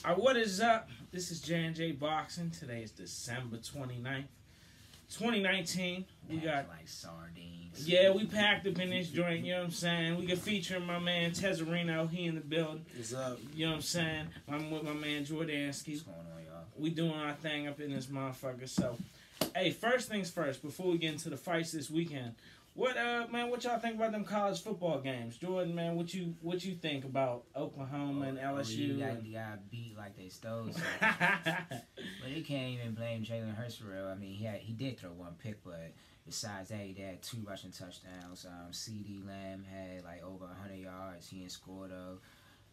What is up? This is J&J Boxing. Today is December 29th, 2019. We got like sardines. Yeah, we packed up in this joint, you know what I'm saying? We got featuring my man Tezzarino, he in the building. What's up? You know what I'm saying? I'm with my man Jordansky. What's going on, y'all? We doing our thing up in this motherfucker. So, hey, first things first, before we get into the fights this weekend, what y'all think about them college football games? Jordan, man, what you think about Oklahoma and LSU? You got beat like they stole something. But you can't even blame Jalen Hurts for real. I mean, he did throw one pick, but besides that, he had 2 rushing touchdowns. CeeDee Lamb had like over 100 yards. He didn't score though.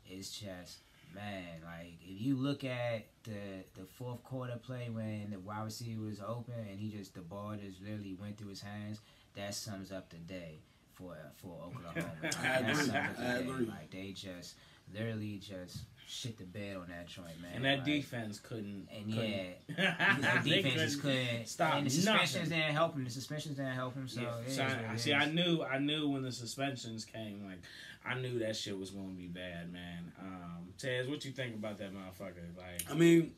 It's just, man, like if you look at the fourth quarter play when the wide receiver was open and the ball just literally went through his hands, that sums up the day for Oklahoma. I agree. Like they just literally just shit the bed on that joint, man. And that like, defense couldn't. That defense just couldn't stop. And the suspensions didn't help him. So yeah. I knew when the suspensions came. Like I knew that shit was gonna be bad, man. Tez, what you think about that motherfucker? Like, I mean,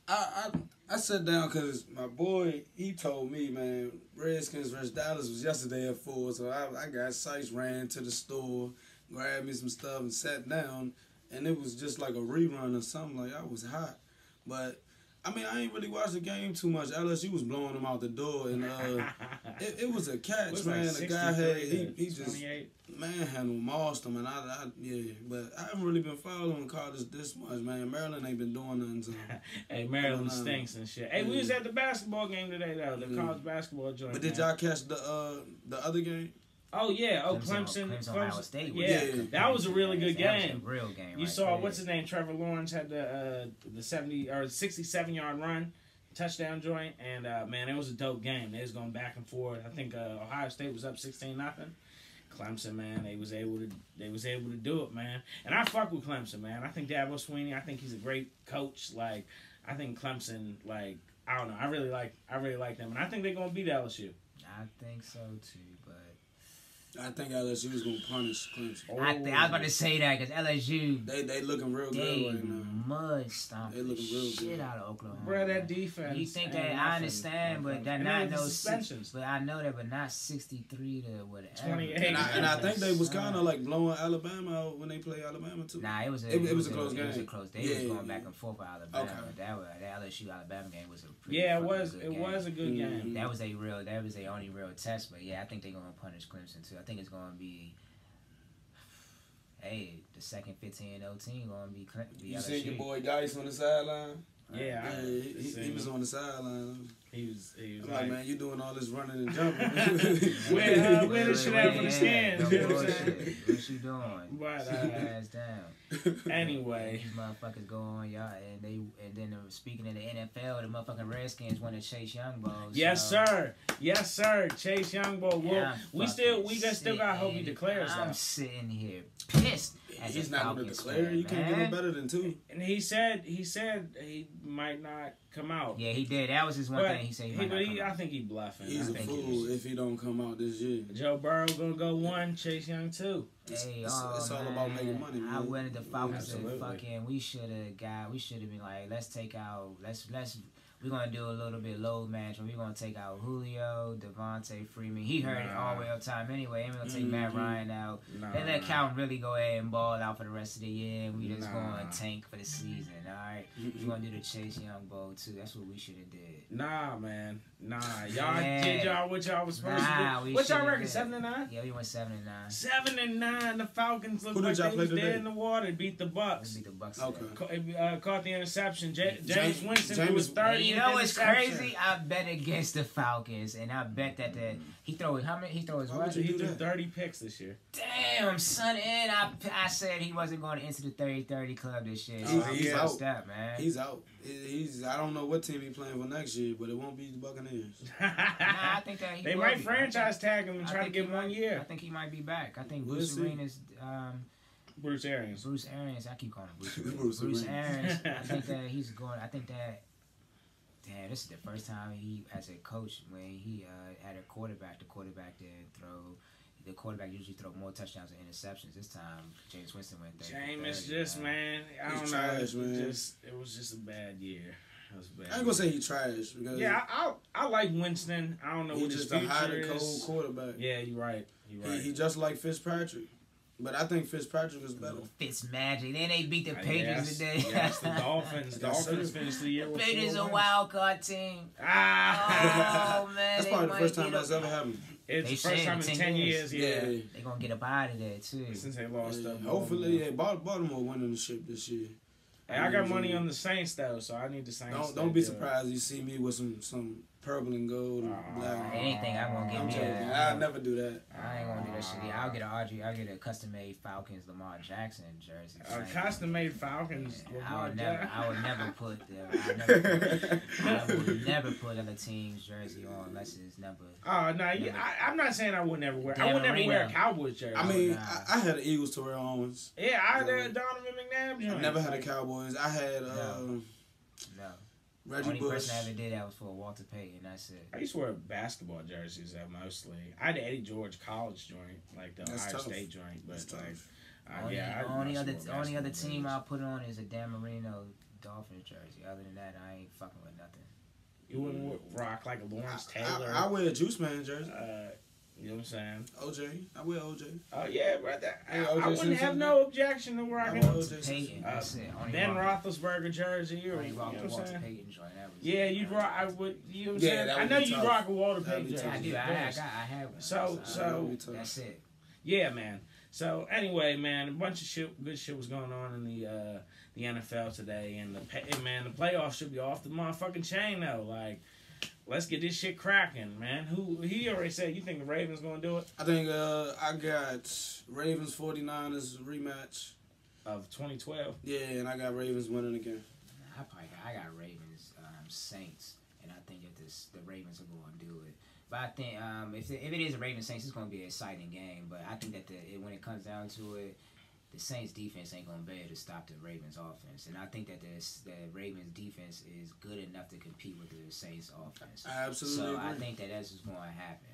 I sat down because my boy, he told me, man, Redskins versus Dallas was yesterday at 4, so I got sights, ran to the store, grabbed me some stuff, and sat down, and it was just like a rerun or something. Like, I was hot. But, I mean, I ain't really watched the game too much. LSU was blowing them out the door, and it was a catch, man. Like the guy had, he just, 28? manhandled, mossed him, and yeah. But I haven't really been following college this much, man. Maryland ain't been doing nothing, so. Hey, Maryland stinks and shit. Hey, we was at the basketball game today, though, the college basketball joint. But did y'all catch the other game? Oh, yeah. Oh, Clemson Ohio State. Yeah, that was a really good game. That was a real game. You saw, what's his name? Trevor Lawrence had the 70 or 67-yard run, touchdown joint, and man, it was a dope game. They was going back and forth. I think Ohio State was up 16-0. Clemson, man, they was able to do it, man. And I fuck with Clemson, man. I think Dabo Swinney, I think he's a great coach. Like, I think Clemson, like, I don't know, I really like them, and I think they're gonna beat LSU. I think so too, but I think LSU is gonna punish Clemson. I was about to say that because LSU they looking real good right now. Mud stomped They looking real shit good out of Oklahoma. Bro, that defense. You think that I understand, but that not no suspensions. But I know that, but not 63 to whatever. 28. And I think they was kind of like blowing Alabama out when they play Alabama too. Nah, it was a close game. It was a close. They was going back and forth with Alabama. Okay. That LSU Alabama game was a pretty it was a good game. That was a only real test. But yeah, I think they're gonna punish Clemson too. I think it's gonna be. Hey, the second 15-0 team gonna be You LSU. seen your boy Geis on the sideline? Yeah, he was on the sideline. He was I'm like, man, you doing all this running and jumping. Where the shit at for the stands? You know what I'm saying? What you doing? But ass down. Anyway, these motherfuckers go on, y'all, and then speaking of the NFL, the motherfucking Redskins won the Chase Young Bowl. Yes, sir. Chase Young Bowl. Well, we still got hope he declares that. I'm sitting here pissed. He's not going to declare. You can't get him better than 2. And he said he might not come out. Yeah, he did. That was his one thing. He said he might not come out. I think he bluffing. He's a fool if he don't come out this year. Joe Burrow gonna go 1, Chase Young 2. Hey, it's all about making money, man. I wanted the Falcons to fucking. We should have been like, we're going to do a little bit load management. We're going to take out Julio, Devontae Freeman. He hurt it all the way up time anyway. And we're going to take Matt Ryan out. They let Calvin really go ahead and ball out for the rest of the year. And we just going to tank for the season, all right? We're going to do the Chase Young Bowl, too. That's what we should have did. Nah, man. Nah. Y'all did what y'all was supposed to do. What's y'all record, 7-9? Yeah, we went 7-9. 7-9. The Falcons look like they was dead in the water. Beat the Bucks. Beat the Bucks. Okay. Caught the interception. James Winston was 30. You know what's crazy? I bet against the Falcons, and I bet that he throws what? He threw 30 picks this year. Damn, son, and I said he wasn't going to enter the 30-30 club this year. He's out. That, man. He's out. I don't know what team he's playing for next year, but it won't be the Buccaneers. I think that they might franchise tag him and try to get 1 year. I think he might be back. I think Bruce Arenas. Bruce Arians. I keep calling him Bruce Arians. I think that he's going. I think that. Damn, this is the first time he, as a coach, when he had a quarterback, the quarterback didn't throw. the quarterback usually throw more touchdowns than interceptions. This time, Jameis Winston went 30. Jameis just, man, I don't He's know. trash, man. It was just a bad year. It was a bad I ain't gonna say he trash because yeah, I like Winston. I don't know what he's his just a future hot and cold is. quarterback. Yeah, you're right. You're right. He just like Fitzpatrick, but I think Fitzpatrick is better. Fitzmagic. Then they beat the Patriots today. Yes, the Dolphins. Yes, sir. Dolphins finished the year The with Patriots 4 a wins. wild card team. Ah, Oh man, That's they probably the might first time get that's up. ever happened. it's They the first said time in 10 years. Yeah. They gonna get up out of there too. Since they lost them. Hopefully, yeah, Baltimore winning the ship this year. Hey, I got money on the Saints though, so I need the Saints. Don't be surprised you see me with some purple and gold and black. Anything I'm gonna get I'm me joking. a. I'll never do that. I ain't gonna do that shit. Yeah, I'll get a custom made Falcons Lamar Jackson jersey. Custom made Falcons. I would never put other team's jersey on unless it's number. Oh no, I'm not saying I would never wear. I would never wear a Cowboys jersey. I mean, I had the Eagles Terrell Owens. Yeah, I had a Donovan McNabb jersey. I never had a Cowboys. I had No. Reggie Only Bush. person I ever did that was for Walter Payton. That's it. I used to wear basketball jerseys mostly. I had the Eddie George college joint, like the That's Ohio tough. State joint, but That's like, tough. yeah. Only other basketball team jerseys. I'll put on is a Dan Marino Dolphins jersey. Other than that, I ain't fucking with nothing. You wouldn't rock like a Lawrence Taylor. I wear a Juice Man jersey. You know what I'm saying? OJ. I wear OJ. Oh yeah, brother. Yeah, I OJ wouldn't have Simpson. no objection to rocking I wear OJ Payton, Simpson. that's it. Only Ben rock- Roethlisberger jersey, or only you know rock what the I'm Walter saying? Payton joint. That was Yeah, you'd rock. I would. You know what I'm Yeah, saying? that I would know be you tough. rock a Walter That'd Payton be tough. jersey. I do. I have one. So- That would be tough. That's it. Yeah, man. So anyway, man, a bunch of good shit was going on in the NFL today, and the playoffs should be off the motherfucking chain though. Like, let's get this shit cracking, man. He already said you think the Ravens gonna do it I think I got Ravens 49ers rematch. of 2012. Yeah, and I got Ravens winning again. I got Ravens, Saints, and I think that the Ravens are going to do it. But I think if it is a Ravens Saints, it's going to be an exciting game. But I think that when it comes down to it, the Saints defense ain't going to be able to stop the Ravens offense, and I think that the Ravens defense is good enough to compete with the Saints offense. I absolutely So agree. I think that's what's going to happen.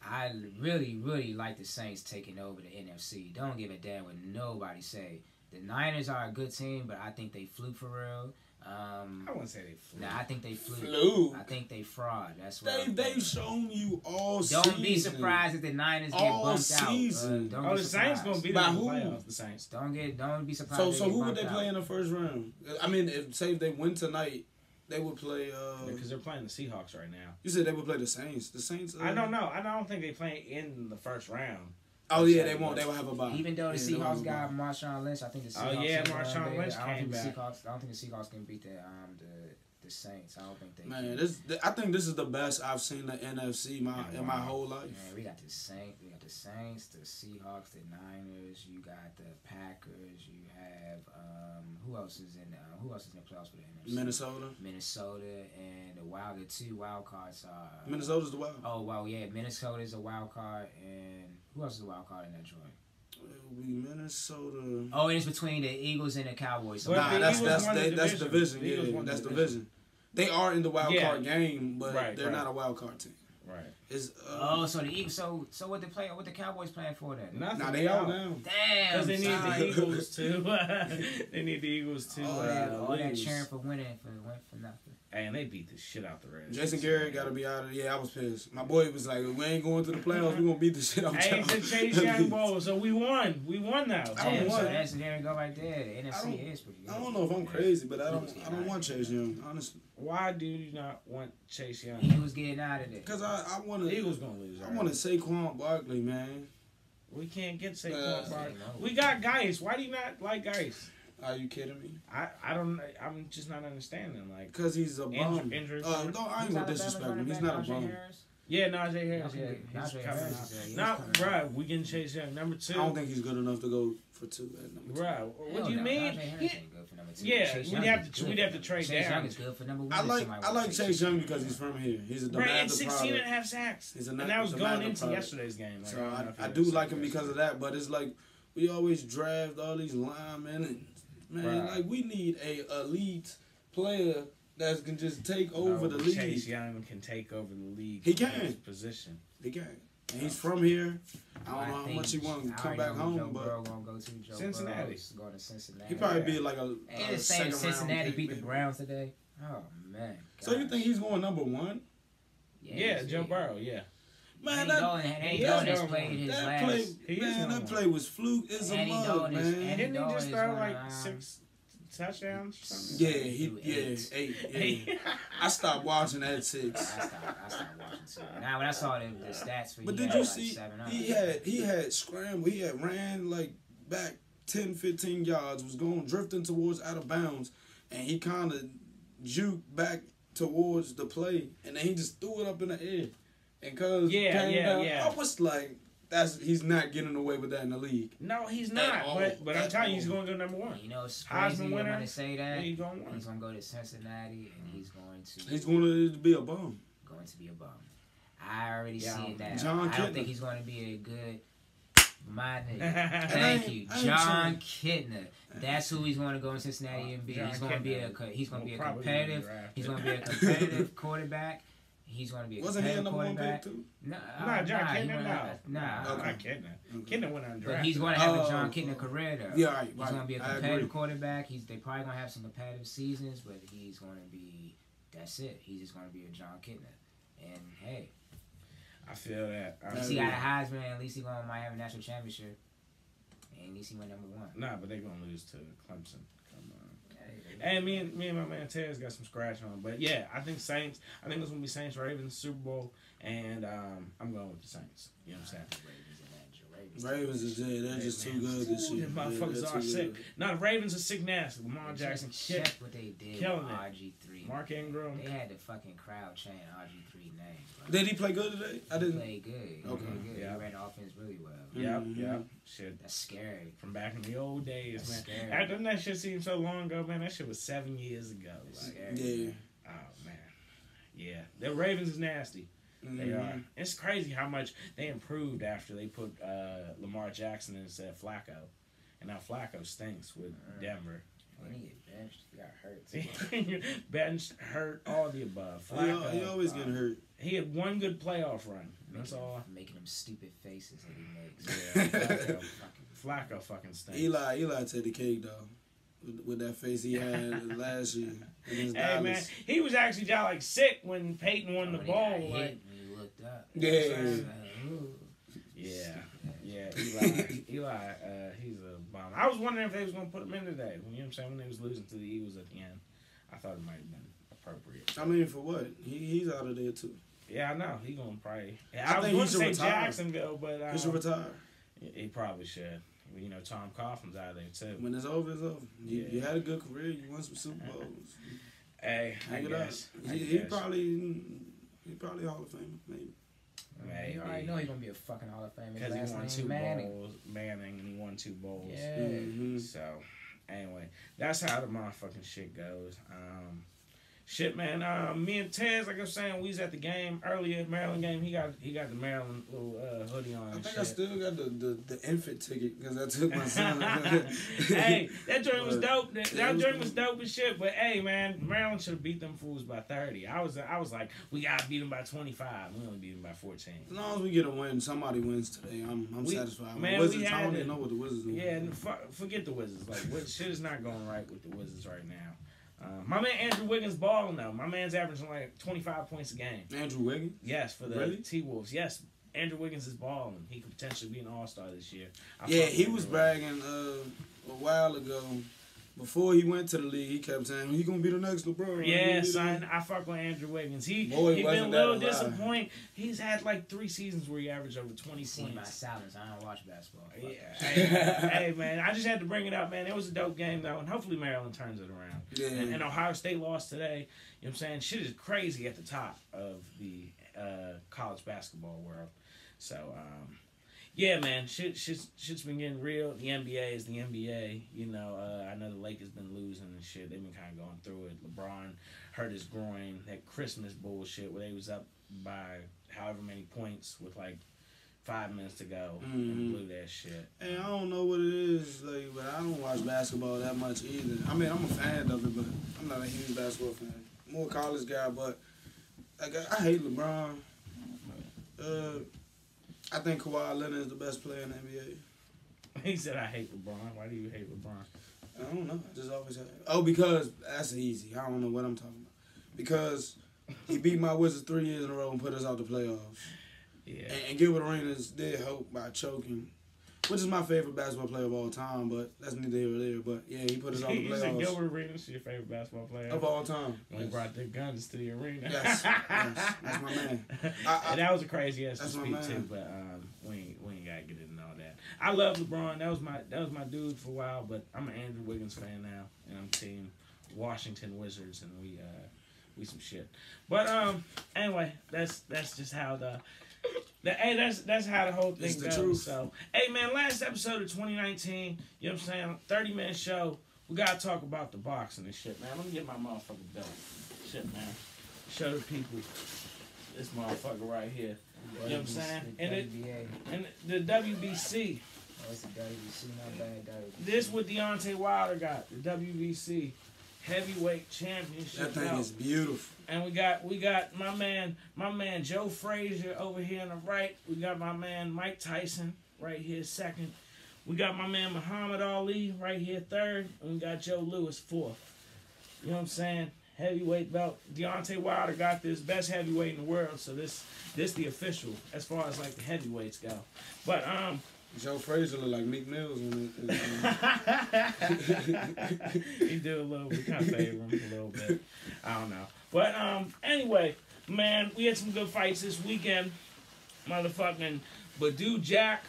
I really, really like the Saints taking over the NFC. Don't give a damn what nobody say. The Niners are a good team, but I think they fluke for real. I wouldn't say they flew. Nah, I think they fluke. Fluke. I think they fraud. That's what They've shown you all season. Don't be surprised if the Niners get All bumped season. out. Oh, the Saints gonna beat By them in the who? playoffs. The Saints. Don't be surprised. So if they who get would they bumped play out. in the first round? I mean, if they win tonight, they would play. Because they're playing the Seahawks right now. You said they would play the Saints. The Saints. I don't know. I don't think they play in the first round. Oh yeah, they won't. They will have a bye. Even though the Yeah, they'll have Seahawks a got bye. Marshawn Lynch, I think the Oh, Seahawks. yeah, are going Marshawn there. Lynch I don't came think the back. Seahawks. I don't think the Seahawks can beat the Saints. I don't think they. Man, can. I think this is the best I've seen the NFC in my whole life. Man, we got the Saints, the Seahawks, the Niners. You got the Packers. You have who else is in the playoffs for the NFC? Minnesota, and the two wild cards are Minnesota's the wild. Oh wow, yeah, Minnesota's a wild card, and who else is a wild card in that joint? It will be Minnesota. Oh, and it's between the Eagles and the Cowboys. So But Nah, the that's Eagles won the that's division. division. The Eagles Yeah, won the that's division. division. They are in the wild Yeah. card game, but Right, they're right. not a wild card team. Right. It's Oh, so the Eagles. So what the Cowboys playing for then? Nothing. nah, they all down. Damn. Because they need son. the Eagles to. They need the Eagles to. All that lose. cheering for winning went for nothing. Hey, and they beat the shit out the Reds. Jason Garrett got to be out of. Yeah, I was pissed. My boy was like, "We ain't going to the playoffs. We gonna beat the shit out." Hey, it's a Chase Young Bowl, so we won. We won now. I don't Damn, want- so that's there we go right there. The NFC don't- is pretty good. I don't know if I'm crazy, but I don't want Chase Young, honestly, Why do you not want Chase Young? Eagles getting out of there. because I want The to. Eagles gonna lose. I want to Saquon Barkley, man. We can't get Saquon Uh, Barkley. no. We got Geis. Why do you not like Geis? Are you kidding me? I don't. I'm just not understanding. Like, Because he's a bum. injury. No, I ain't gonna disrespect him. He's not a bum. Yeah, Najee Harris. Yeah, Najee he's Harris coming is there. He's out. coming Nah, out. bruh, we can Chase Young. Number two. I don't think he's good enough to go for 2 at number 2. Bruh, what do you mean? Yeah, we'd have to trade Chase down. Young is good for number one. I like Chase Young because he's from here. He's a Bruh, and demanded 16 and a product. half sacks. He's a And that was going demanded into product. yesterday's game. Like, So don't know if I you do ever like seen him it. because of that, but it's like we always draft all these linemen and man, Right. like we need a elite player that can just take over No, the Chase league. Young can take over the league. He from can. his position. He can. And he's from here. I don't I know how think much he want to I come already back know who home, Joe but Burrow gonna go to. Joe Cincinnati. Burrow's going to Cincinnati. he probably be like a Ain't the same second Cincinnati round beat pick, the maybe. Browns today. Oh man. So you gosh. think he's going number one? Yeah, Joe Burrow. Yeah. Man, Andy Dalton has number played one. his that last. play, He is man, number that one. play was fluke as a Andy mug, Dalton is- man. Andy Didn't he Dalton just is throw one like of 6 touchdowns or something? Yeah, eight. I stopped watching at 6. I stopped watching too. Now when I saw the stats for But he did had you like see 7 he had scrambled, he had ran like back 10, 15 yards, was going drifting towards out of bounds, and he kind of juked back towards the play, and then he just threw it up in the air. And came down, yeah. I was like, he's not getting away with that in the league. No, he's not. all. But I'm At telling you, he's all. going to go number one. You know, it's Heisman crazy winner. when they say Yeah, that. he's going to win. He's gonna go to Cincinnati and he's going to be a bum. be a bum. I already Yeah, see that. John I don't Kitna. think he's going to be a good. My nigga. Thank you, I ain't John Kitna. That's who he's going to go in Cincinnati and be. John He's going to be Kitna he's going to be a will probably competitive. be drafted. He's going to be a competitive quarterback. He's going to be a Wasn't he a competitive number one quarterback. pick too? Nah, John he Kitna, went- no. Nah. Okay. Not Kitna. Kitna went undrafted. But he's going to have a Oh, John Kitna career though. Yeah, right. He's going to be a I agree. competitive quarterback. They probably going to have some competitive seasons, but he's going to be. That's it. He's just going to be a John Kitna. And hey, I feel that. at least he got a Heisman. At least he might have a national championship. And at least he went number one. Nah, but they're going to lose to Clemson. Come on. Hey, Hey, me and my man Tez got some scratch on. But yeah, I think Saints. I think it's going to be Saints Ravens Super Bowl. And I'm going with the Saints. You know what I'm saying? Ravens is there. They're just too good this year. Them motherfuckers They're are too sick. good. No, the Ravens are sick nasty. Lamar Jackson Check shit. what they did Killing with it. RG3. Mark Ingram. They had the fucking crowd chant RG3 name. Bro. Did he play good today? I He didn't. played good. Okay. He played good. Yeah. He ran the offense really well. Yep, Mhm. yep. Shit. That's scary. From back in the old days, That's man. scary. After that shit seemed so long ago, man. That shit was 7 years ago. That's Like, scary. Yeah. oh man, yeah. The Ravens is nasty. They Mhm. are. It's crazy how much they improved after they put Lamar Jackson instead of Flacco, and now Flacco stinks with Denver. When he get benched, he got hurt. too. Benched, hurt, all the above. He Flacco, always getting hurt. he had one good playoff run. That's all. Making them stupid faces that he makes. Yeah, Flacco fucking stinks. Eli took the cake though, with that face he had last year against Hey Dallas. man, he was actually just like sick when Peyton won the When he ball. got hit, Like, when he looked up. Yeah. It's like, ooh. yeah. Eli, he's a bomb. I was wondering if they was gonna put him in today. You know what I'm saying? When they was losing to the Eagles at the end, I thought it might have been appropriate. I mean, for what? He's out of there too. Yeah, I know he gonna probably. I I was think going he to should say retire. Jacksonville, but He should retire. he probably should. You know, Tom Coughlin's out of there too. When it's over, it's over. You Yeah. had a good career. You won some Super Bowls. Hey, I Hang it up. guess. He probably Hall of Fame, maybe. You already know he's gonna be a fucking Hall of Fame. His because he last won name 2 Manning. bowls, Manning, and he won 2 bowls. Yeah. Mhm. So, anyway, that's how the motherfucking shit goes. Shit, man. Me and Tez, like I was saying, we was at the game earlier, Maryland game. He got the Maryland little hoodie on. I And think shit. I still got the infant ticket because I took my son. Hey, that joint was But dope. That was joint was cool. dope as shit. But hey, man, Maryland should have beat them fools by 30. I was like, we gotta beat them by 25. We only beat them by 14. As long as we get a win, somebody wins today. I'm We- satisfied. man, My we Wizards, I had don't it. even know what the Wizards do. Yeah, and forget the Wizards. Like, shit is not going right with the Wizards right now. My man Andrew Wiggins balling though. My man's averaging like 25 points a game. Andrew Wiggins. Yes, for the Really? T-Wolves. Yes, Andrew Wiggins is balling. He could potentially be an All-Star this year. I Yeah, fuck he with was Andrew bragging a while ago. Before he went to the league, he kept saying he gonna be the next LeBron. Yeah, son, I fuck with Andrew Wiggins. He Boy, been a wasn't little that a lie. disappointed. He's had like 3 seasons where he averaged over 20 See my points. silence. I don't watch basketball. Fuck Yeah, that shit. hey man, I just had to bring it up, man. It was a dope game though, and hopefully Maryland turns it around. Yeah. And Ohio State lost today. You know what I'm saying? Shit is crazy at the top of the college basketball world. So, yeah, man, shit's been getting real. The NBA is the NBA. You know, I know the Lakers been losing and shit. They've been kind of going through it. LeBron hurt his groin. That Christmas bullshit where they was up by however many points with like 5 minutes to go and blew that shit. Hey, I don't know what it is, like, but I don't watch basketball that much either. I mean, I'm a fan of it, but I'm not a huge basketball fan. More college guy, but like, I hate LeBron. I think Kawhi Leonard is the best player in the NBA. He said, "I hate LeBron." Why do you hate LeBron? I don't know. I just always had. Oh, because that's easy. I don't know what I'm talking about. Because he beat my Wizards 3 years in a row and put us out the playoffs. Yeah. And Gilbert Arenas did help by choking, which is my favorite basketball player of all time, but that's neither here or there. But yeah, he put us out the You said playoffs Gilbert Arenas your favorite basketball player of all time. when he brought the guns to the arena. Yes, that's my man. And that was a crazy ass to That's my speak man. too, but we ain't gotta get into all that. I love LeBron. That was my dude for a while, but I'm an Andrew Wiggins fan now, and I'm team Washington Wizards, and we some shit. But anyway, that's just how that's how the whole thing It's the goes. truth. So hey man, last episode of 2019, you know what I'm saying? 30-minute show. We gotta talk about the boxing and shit, man. Let me get my motherfucking belt. Shit, man. Show the people this motherfucker right here. You know what I'm saying? And the WBC. Oh, it's the WBC, not bad WBC. This what Deontay Wilder got, the WBC heavyweight championship. That thing belt. is beautiful. And we got my man Joe Frazier over here on the right. We got my man Mike Tyson right here second. We got my man Muhammad Ali right here third, and we got Joe Lewis fourth. You know what I'm saying? Heavyweight belt. Deontay Wilder got this, best heavyweight in the world. So this the official as far as like the heavyweights go. But Joe Frazier look like Meek Mills when he did a little bit, kind of favor him a little bit. I don't know. But anyway, man, we had some good fights this weekend. Motherfucking Badou Jack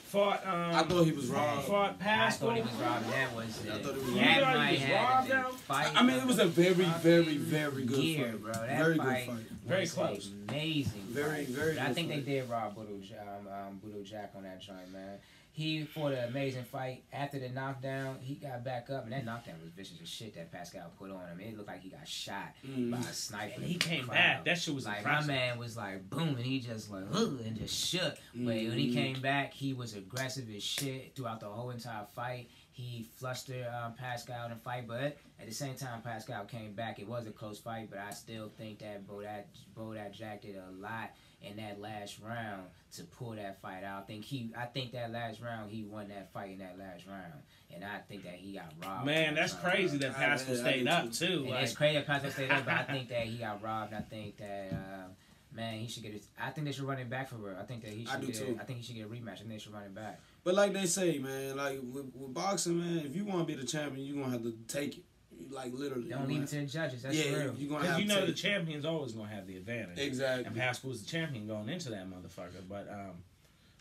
fought. I thought he was robbed. Fought I Pascal. thought he was robbed. That was I thought he was You robbed. thought he was robbed, though? fight. I mean, it was a very good year, fight. bro. That Very fight good fight. Very was close. Amazing. Very, fight. very But I good think fight. they did rob Budo Jack on that joint, man. He fought an amazing fight. After the knockdown, he got back up, and that knockdown was vicious as shit that Pascal put on him. It looked like he got shot by a sniper. And he came Crowd. back. That shit was like impressive. my man was like boom, and he just like and just shook. But when he came back, he was aggressive as shit throughout the whole entire fight. He flustered Pascal in the fight, but at the same time, Pascal came back. It was a close fight, but I still think that Bodak Jack did a lot in that last round to pull that fight out. I think that last round he won that fight in that last round, and I think that he got robbed. Man, that's crazy that Pascal stayed up too. And Like, it's crazy that Pascal stayed up, but I think that he got robbed. I think that man, he should get his. I think they should run it back for real. I think that he should. I do too. I think he should get a rematch. I think they should run it back. But like they say, man, like with boxing, man, if you want to be the champion, you're going to have to take it. Like, literally. Don't leave it to the judges. That's yeah, real. you're going to because have you to know take the it. champion's always gonna have the advantage. Exactly. And Pascal was the champion going into that motherfucker. But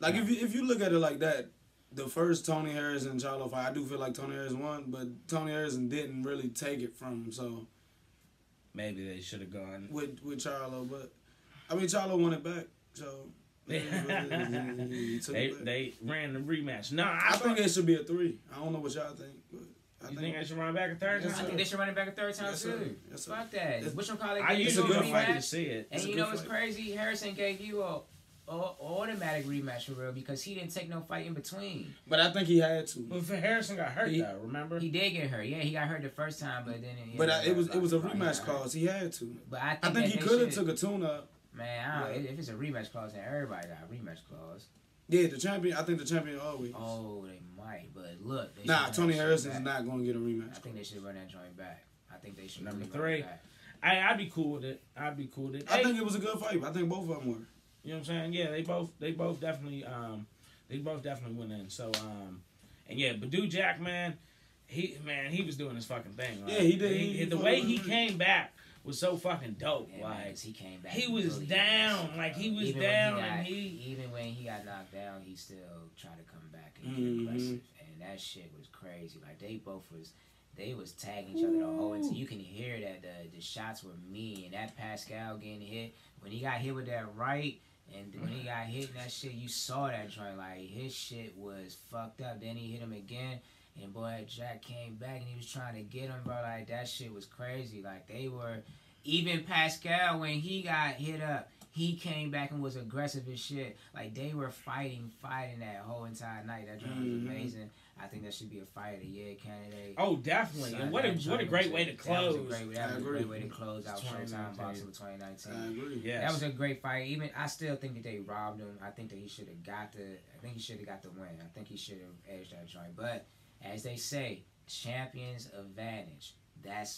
Like, if you look at it like that, the first Tony Harrison and Charlo fight, I do feel like Tony Harrison won, but Tony Harrison didn't really take it from him, so. maybe they should have gone. With Charlo, but, I mean, Charlo won it back, so. He took it back. They ran the rematch. Nah, I think it should be a 3. I don't know what y'all think, but I You think they should run back a third Yes, time? I think they should run it back a third time Yes, sir. too. Yes, sir. Fuck that. It's- Which one call it? I gave usually you a good like fight. to rematch? see it. And It's a you good know what's fight. crazy? Harrison gave you a automatic rematch for real because he didn't take no fight in between. But I think he had to. But for Harrison got hurt He- though, remember? He did get hurt. Yeah, he got hurt the first time, but then But it was a he rematch got hurt. clause. He had to. But I think that he they could have should- took a tune-up. Man, I don't, if it's a rematch clause, then everybody got a rematch clause. Yeah, the champion. I think the champion always. Oh, they might, but look. They Nah, should Tony run that Harrison shit is back. not going to get a I rematch. think they should run that joint back. I think they should. Number really run it 3. back. I'd be cool with it. I'd be cool with it. I Hey, think it was a good fight. I think both of them were. you know what I'm saying? Yeah, they both definitely went in. So and yeah, Badou Jack, man, he was doing his fucking thing. Like, Yeah, he did. He the fought way really he good. came back was so fucking dope. Yeah, man, like 'cause he came back. he was really down, aggressive, like, bro. he was Even down, when and even when he got knocked down, he still tried to come back and Mhm. get aggressive, and that shit was crazy. Like they was tagging each other the whole time. You can hear that the shots were mean. That Pascal getting hit when he got hit with that right. And when he got hit in that shit, you saw that joint. Like, his shit was fucked up. Then he hit him again. And boy, Jack came back and he was trying to get him, bro. Like, that shit was crazy. Like, they were even Pascal, when he got hit up, he came back and was aggressive as shit. Like, they were fighting that whole entire night. That joint was amazing. I think that should be a fight of the year candidate. Oh, definitely. So and what a great way to close. That was a great way to close out Showtime Boxing for 2019. I agree. Yes. That was a great fight. Even I still think that they robbed him. I think that he should have got the win. I think he should have edged that joint. But as they say, champions advantage. That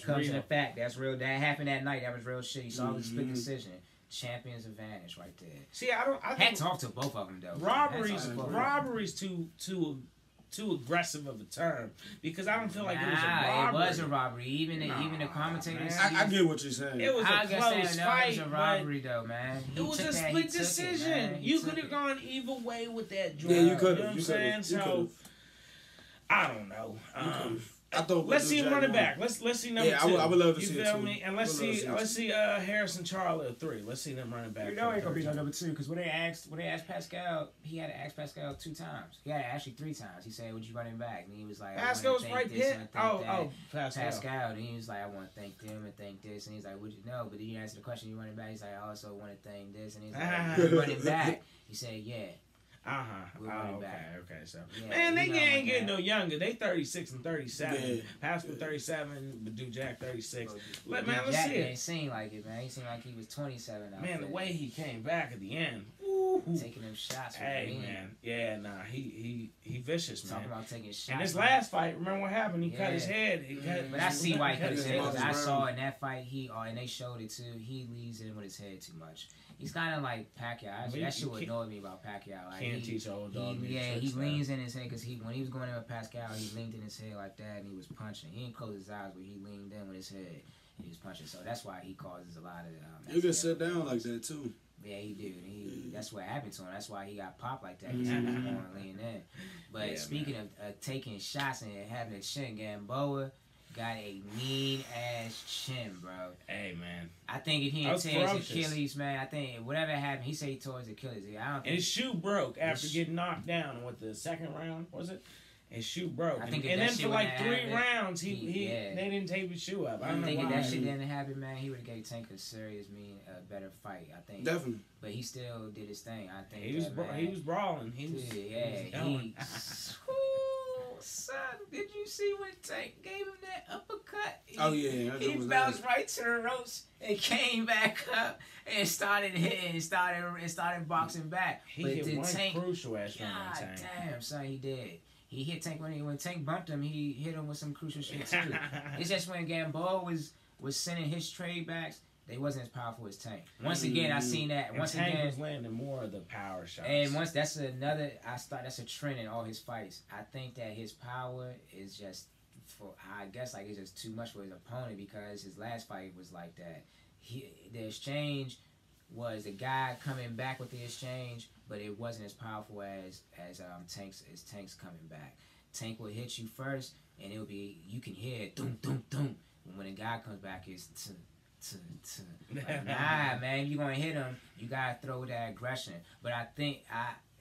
comes in effect. That's real. That happened that night. That was real shit. You saw it was a split decision. Champions advantage right there. See, I Hats off to both of them though. Robbery's too aggressive of a term because I don't feel like it was a robbery. It was a robbery. Even the commentators. I get what you're saying. It was a close fight. It was a robbery though, man. It was a split decision. You could have gone either way with that joint. Yeah, you could have. You know what I'm saying? So I don't know. Let's see him running back. Let's see number 2. I would love to see it. You feel me? And let's see Harrison Charlie at 3. Let's see them running back. You know ain't gonna be no number 2 because when they asked Pascal, he had to ask Pascal 2 times. He had to actually 3 times. He said, "Would you running back?" And he was like, Pascal was right here. Pascal. And he was like, "I want to thank them and thank this." And he's like, "Would you know?" But then you answer the question, "You running back?" He's like, "I also want to thank this." And he's like, "You running back?" He said, "Yeah." Okay. So, man, they ain't getting no younger. They 36 and 37. Yeah. Pascal 37, Badu Jack 36. Let's see it. It seemed like it, man. He seemed like he was 27. Man, the way he came back at the end. Taking them shots. Hey, man. Yeah, nah. He vicious, man. Talking about taking shots. In his last fight, remember what happened? He cut his head. But I see why he cut his head. I saw in that fight, and they showed it too, he leaves in with his head too much. He's kind of like Pacquiao. That shit would annoy me about Pacquiao. Like, can't teach an old dog. He leans in his head because when he was going in with Pascal, he leaned in his head like that and he was punching. He didn't close his eyes, but he leaned in with his head and he was punching. So that's why he causes a lot of. You can sit down like that too. Yeah, he do. That's what happened to him. That's why he got popped like that. Because he was going leaning in. But speaking of taking shots and having a chin, Gamboa got a mean ass chin, bro. Hey, man. I think if he had tear his Achilles, man, I think whatever happened, he said he tore his Achilles. I don't think and his shoe broke after getting knocked down. What, the second round was it? His shoe broke. I think and then for like 3 rounds, they didn't tape his shoe up. I don't know why. If that shit didn't happen, man, he would have gave Tank a better fight. I think definitely. But he still did his thing. I think he was brawling. He was son, did you see when Tank gave him that uppercut? He bounced right to the ropes and came back up and started hitting, started boxing back. He hit one crucial ass from Tank. Damn, son, he did. He hit Tank when Tank bumped him. He hit him with some crucial shit too. It's just when Gamboa was sending his trade backs, they wasn't as powerful as Tank. Once again, I seen that. And Tank was landing more of the power shots. And that's a trend in all his fights. I think that his power is just it's just too much for his opponent because his last fight was like that. The exchange was the guy coming back with the exchange, but it wasn't as powerful as Tank's coming back. Tank will hit you first, and it'll be you can hear it, doom doom doom. When a guy comes back, it's nah, man, you're gonna hit him. You gotta throw that aggression. But I think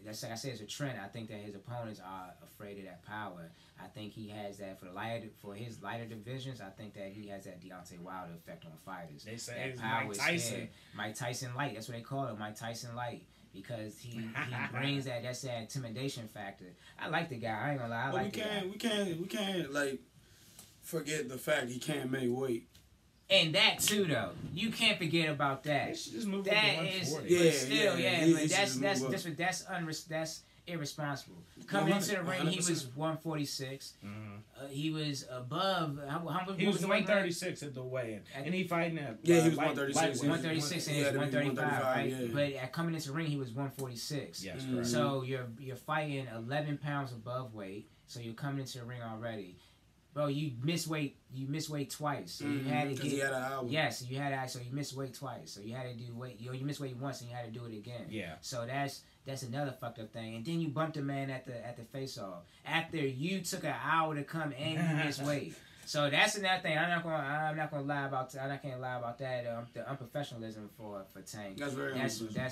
that's like I said, it's a trend. I think that his opponents are afraid of that power. I think he has that for his lighter divisions. I think that he has that Deontay Wilder effect on fighters. They say that it's power Mike Tyson. Is Mike Tyson light. That's what they call it, Mike Tyson light. Because he brings that's that intimidation factor. I like the guy. I ain't gonna lie. We can't like forget the fact he can't make weight. And that too, though, you can't forget about that. They should just move that is, but still, but that's irresponsible. Coming into the ring, he was 146. Mm-hmm. He was above. He was 136 at the weigh-in, and he fighting at he was 136. 136 and it's 135, right? Yeah. But at coming into the ring, he was 146. Yes, correct. So you're fighting 11 pounds above weight. So you're coming into the ring already. Bro, you missed weight twice. So you had to get. He had an hour. Yes, you had to. So you missed weight twice. So you had to do weight. You missed weight once, and you had to do it again. Yeah. So that's another fucked up thing. And then you bumped a man at the face off after you took an hour to come and you missed weight. So that's another thing. I'm not gonna lie about that. I can't lie about that. The unprofessionalism for Tank. That's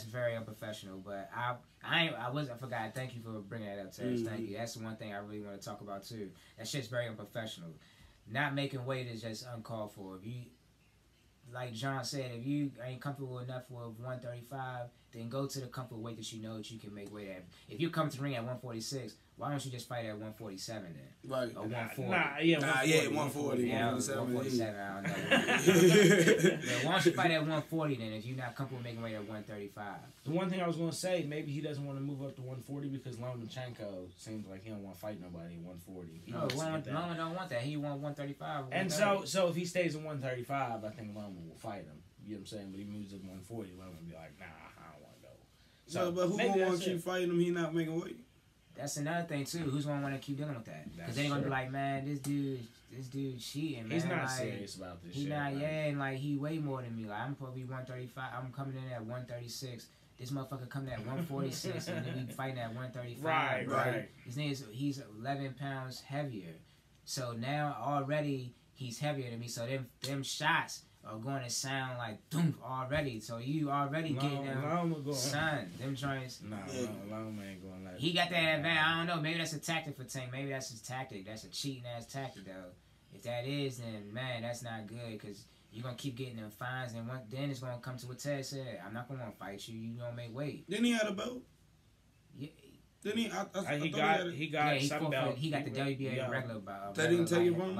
very unprofessional. But I forgot. Thank you for bringing that up, Terrence. Thank you. That's the one thing I really want to talk about too. That shit's very unprofessional. Not making weight is just uncalled for. like John said, if you ain't comfortable enough with 135, then go to the comfortable weight that you know that you can make weight at. If you come to the ring at 146, why don't you just fight at 147 then? Right. Or 140? Yeah, 140. Yeah, 147. 147. I don't know. But why don't you fight at 140 then if you're not comfortable making weight at 135? The one thing I was going to say, maybe he doesn't want to move up to 140 because Lomachenko seems like he don't want to fight nobody at 140. He Loma don't want that. He want 135. And so if he stays at 135, I think Loma will fight him. You know what I'm saying? But he moves up to 140, Loma will be like, nah, I don't want to go. So, but who gonna want to keep fighting him? He not making weight. That's another thing too. Who's gonna want to keep dealing with that? Because they're gonna be like, man, this dude cheating. Man. He's not like, serious about this. He shit, not, man. yeah, and like he way more than me. Like I'm probably 135. I'm coming in at 136. This motherfucker coming at 146, and then we fighting at 135. Right. His name is he's 11 pounds heavier. So now already he's heavier than me. So them shots are going to sound like doom already. So you already getting them, son. Them joints. Nah, Loma ain't going like that. He got that advantage. I don't know. Maybe that's a tactic for Tank. Maybe that's his tactic. That's a cheating ass tactic though. If that is, then man, that's not good because you're gonna keep getting them fines, and then it's gonna come to what Ted said. I'm not gonna fight you. You gonna make weight. Didn't he have a belt? Yeah. Didn't he? He got some belt. He got the WBA regular belt. They didn't take it from him?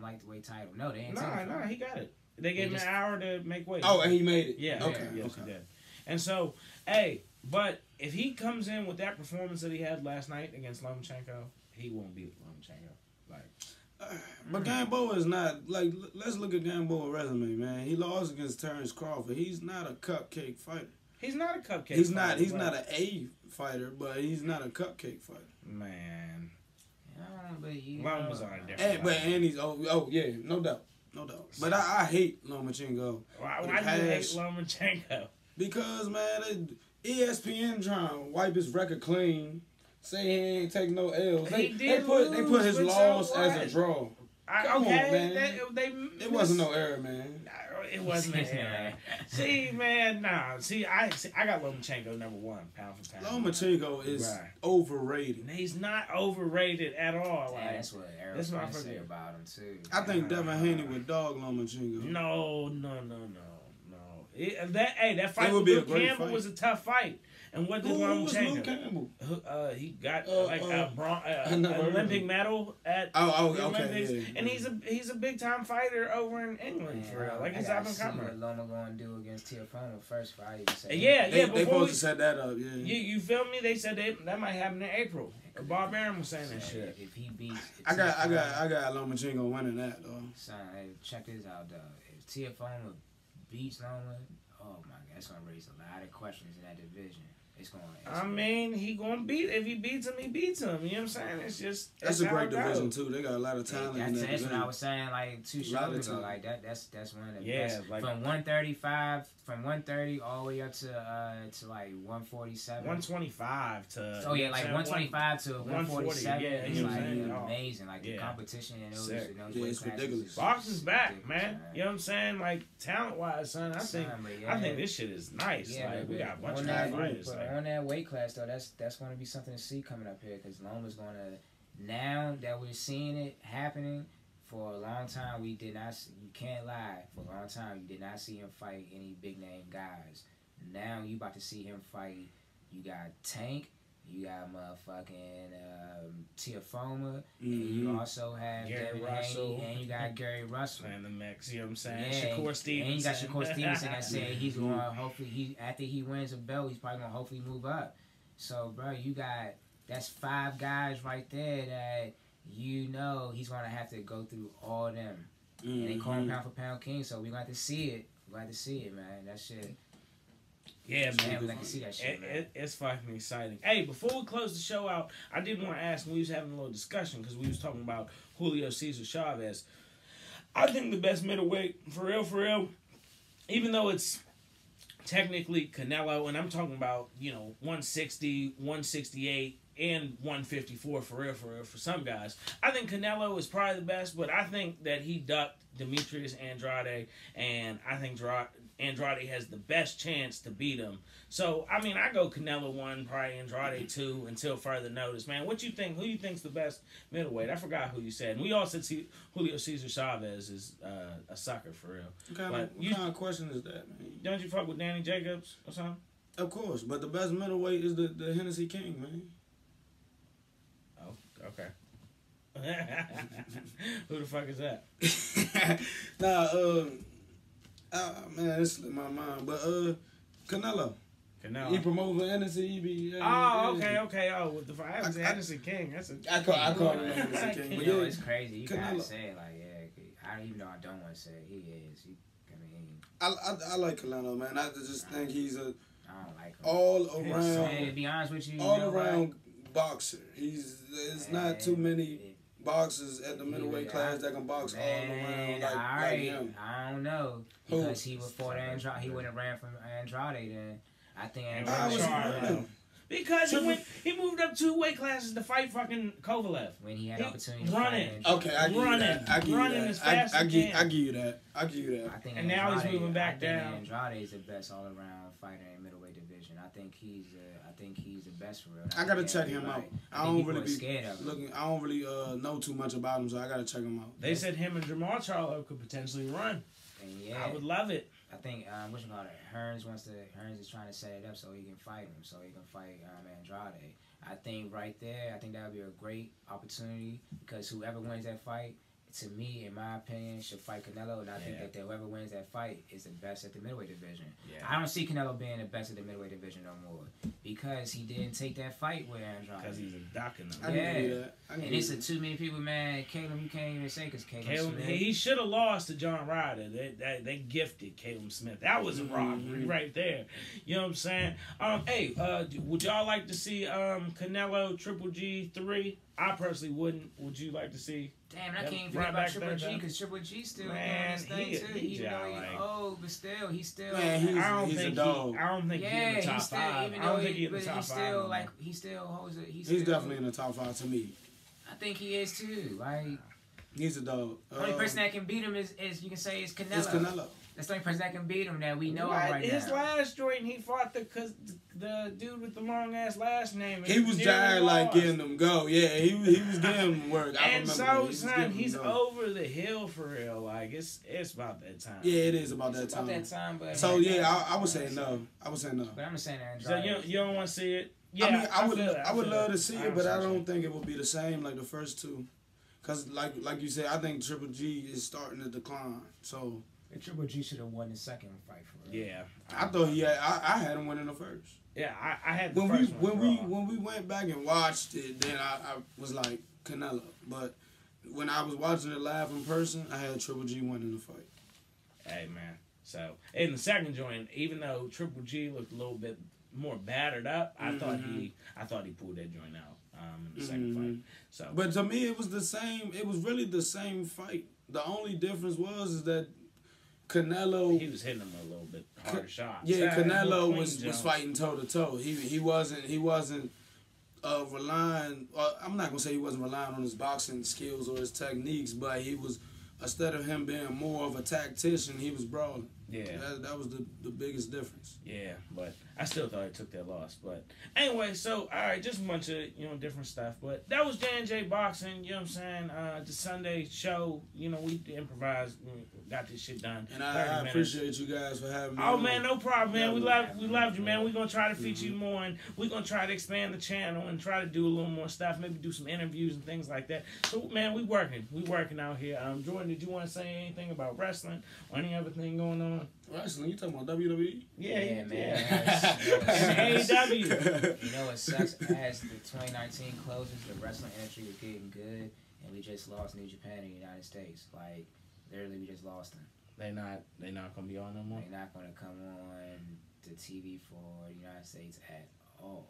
Lightweight title. No, they didn't. Nah, he got it. They gave him an hour to make weight. Oh, and he made it. Yeah. Okay. Yes, he did. And so, hey, but if he comes in with that performance that he had last night against Lomachenko, he won't beat Lomachenko. Like, but Gamboa is not like. Let's look at Gamboa's resume, man. He lost against Terrence Crawford. He's not a cupcake fighter. He's not a cupcake. He's not an A fighter, but he's not a cupcake fighter. Man, but Loma's on a different. And he's yeah, no doubt. But I hate Lomachenko. Why do you hate Lomachenko? Because man, ESPN trying to wipe his record clean. Say he ain't take no L's. They put his loss as a draw. Come on, man. It wasn't no error, man. It wasn't an error. See, man, nah. See, I got Lomachenko number 1, pound for pound. Lomachenko is overrated. He's not overrated at all. Yeah, like, that's what Errol's going to say about him, too. I think Devin Haney would dog Lomachenko. No. That fight with Luke Campbell was a tough fight. And what did Lomachenko? Luke Campbell? He got an Olympic medal at the Olympics, yeah. and he's a big time fighter over in England for real. Like he's up and coming. What Loma going to do against Tiafoe first fight? Yeah. They supposed to set that up. Yeah. You feel me? They said that might happen in April. Bob Arum was saying that shit. If he beats, I got Lomachenko winning that though. Son, hey, check this out though. If Tiafoe beats Loma, oh my God, that's gonna raise a lot of questions in that division. He gonna beat. If he beats him, he beats him. You know what I'm saying? It's just that's a great division too. They got a lot of talent. That's what I was saying like 2 shows ago. Like that's one of the best. Like, from 130 all the way up to like 147. 125 to. Oh yeah, like 125 to 147. Yeah, it's like amazing. Like the competition in those it's ridiculous. Boxing's back, man. You know what I'm saying? Like talent wise, son. I think this shit is nice. Yeah, like we got a bunch of fighters. On that weight class though, that's going to be something to see coming up here because Loma's going to. Now that we're seeing it happening, for a long time we did not. You can't lie. For a long time you did not see him fight any big name guys. Now you about to see him fight. You got Tank. You got motherfucking Tiafoe, and you also have Gary Russell, and you got Gary Russell in the mix. You know what I'm saying? Yeah, Shakur Stevenson. And you got Shakur Stevenson that said he's going to hopefully after he wins a belt, he's probably going to hopefully move up. So, bro, that's 5 guys right there that he's going to have to go through all of them. And they call him pound for pound king, so we're going to have to see it. We're going to have to see it, man. That shit. Yeah, man. We like to see that shit, man. It's fucking exciting. Hey, before we close the show out, I did want to ask, we was having a little discussion because we was talking about Julio Cesar Chavez. I think the best middleweight, for real, even though it's technically Canelo, and I'm talking about, 160, 168, in 154 for real, for some guys. I think Canelo is probably the best, but I think that he ducked Demetrius Andrade, and I think Andrade has the best chance to beat him. So, I mean, I go Canelo 1, probably Andrade 2 until further notice. Man, what you think? Who you think's the best middleweight? I forgot who you said. And we all said Julio Cesar Chavez is a sucker for real. What kind of question is that, man? Don't you fuck with Danny Jacobs or something? Of course, but the best middleweight is the Hennessy King, man. Oh, okay. Who the fuck is that? Man, it slipped my mind. But Canelo. He promoted Hennessy. He be. Okay. Oh, with the Hennessy King. That's a. I call him Hennessy King. You know, it's crazy. You gotta say it like, even though I don't want to say it, he is. I like Canelo, man. I just think he's a. I don't like him. All around. Man, to be honest with you, all around boxer. There's not too many boxers at the middleweight class that can box all around like him. I don't know, because he was for Andrade. He wouldn't have ran from Andrade then. I think Andrade. Because he moved up 2 weight classes to fight fucking Kovalev. When he had opportunity to running. Okay, I give you that. I give you that. I think and now he's moving back down. Andrade is the best all around fighter in middleweight division. I think he's the best for real. I gotta check him out. I don't really know too much about him, so I gotta check him out. They said him and Jamal Charlo could potentially run. And I would love it. I think Hearns is trying to set it up so he can fight him, so he can fight Andrade. I think right there, that would be a great opportunity, because whoever wins that fight, to me, in my opinion, should fight Canelo, and I think that whoever wins that fight is the best at the middleweight division. Yeah. I don't see Canelo being the best at the middleweight division no more, because he didn't take that fight with Andrade. Because he's a doctor now. And it's too many people, man. Caleb, you can't even say, because Caleb Smith. He should have lost to John Ryder. They gifted Caleb Smith. That was a robbery right there. You know what I'm saying? Hey, would y'all like to see Canelo Triple G 3? I personally wouldn't. Would you like to see? Damn, I can't forget about Triple G, because Triple G still doing his thing too. Even though he's old, but still, he's still. Man, he's a dog. I don't think he's in the top 5. I don't think he's in the top 5. He still holds it. He's definitely in the top 5 to me. I think he is too. He's a dog. The only person that can beat him is you can say is Canelo. It's Canelo. That's the only person that can beat him that we know of right His now. last joint, he fought the dude with the long ass last name. He was dying getting them go. Yeah, he was getting them work. And so, son, he's over the hill for real. It's about that time. Yeah, it is about that time. But so I would say no. I would say no. But I'm saying Andrade. So you don't want to see it? Yeah, I mean, I would love to see it, but I don't think it would be the same like the first two. Cause like you said, I think Triple G is starting to decline. So Triple G should have won the second fight for him. Yeah, I thought he had. I had him winning the first. Yeah, I had the first one. When we went back and watched it, then I was like Canelo. But when I was watching it live in person, I had Triple G winning the fight. Hey man, so in the second joint, even though Triple G looked a little bit more battered up, I thought he pulled that joint out in the second fight. So, but to me, it was the same. It was really the same fight. The only difference is that Canelo, he was hitting him a little bit harder shots. Yeah, Canelo was fighting toe to toe. He wasn't relying. I'm not gonna say he wasn't relying on his boxing skills or his techniques, but he was, instead of him being more of a tactician, he was brawling. Yeah, that was the biggest difference. Yeah, but I still thought he took that loss. But anyway, so all right, just a bunch of different stuff. But that was J&J Boxing. You know what I'm saying? The Sunday show. We improvised, got this shit done. And I appreciate you guys for having me. Oh man, no problem, man. We loved you, man. We're gonna try to feature you more, and we're gonna try to expand the channel and try to do a little more stuff. Maybe do some interviews and things like that. So man, we working out here. Jordan, did you want to say anything about wrestling or any other thing going on? Wrestling? You talking about WWE? Yeah, man. AEW. You know what sucks? As the 2019 closes, the wrestling industry was getting good, and we just lost New Japan in the United States. Literally, we just lost them. They not gonna be on no more. They're not gonna come on the TV for the United States at all.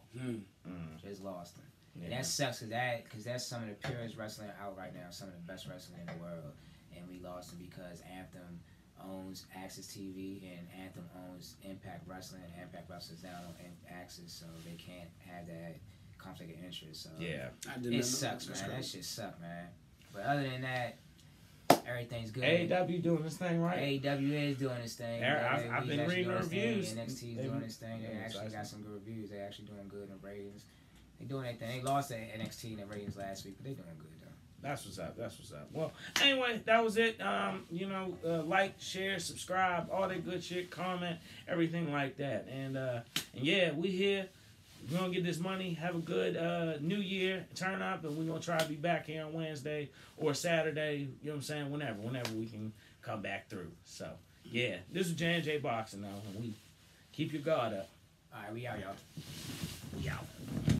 Just lost them. Yeah. And that sucks because that's some of the purest wrestling out right now, some of the best wrestling in the world, and we lost them because Anthem owns Access TV, and Anthem owns Impact Wrestling, and Impact Wrestling's down on Access, so they can't have that conflict of interest. So Yeah. I didn't it know. sucks, That's man. That crazy. shit suck, man. But other than that, everything's good. AEW doing this thing right. AEW is doing this thing. I've been reading the reviews. NXT is doing this thing. They actually got some good reviews. They actually doing good in ratings. They doing their thing. They lost at NXT in the ratings last week, but they doing good though. That's what's up. That's what's up. Well, anyway, that was it. Like, share, subscribe, all that good shit, comment, everything like that. And yeah, we here. We're gonna get this money. Have a good New Year. Turn up, and we're gonna try to be back here on Wednesday or Saturday. You know what I'm saying? Whenever we can come back through. So yeah, this is J&J Boxing now, and we keep your guard up. All right, we out, y'all. We out.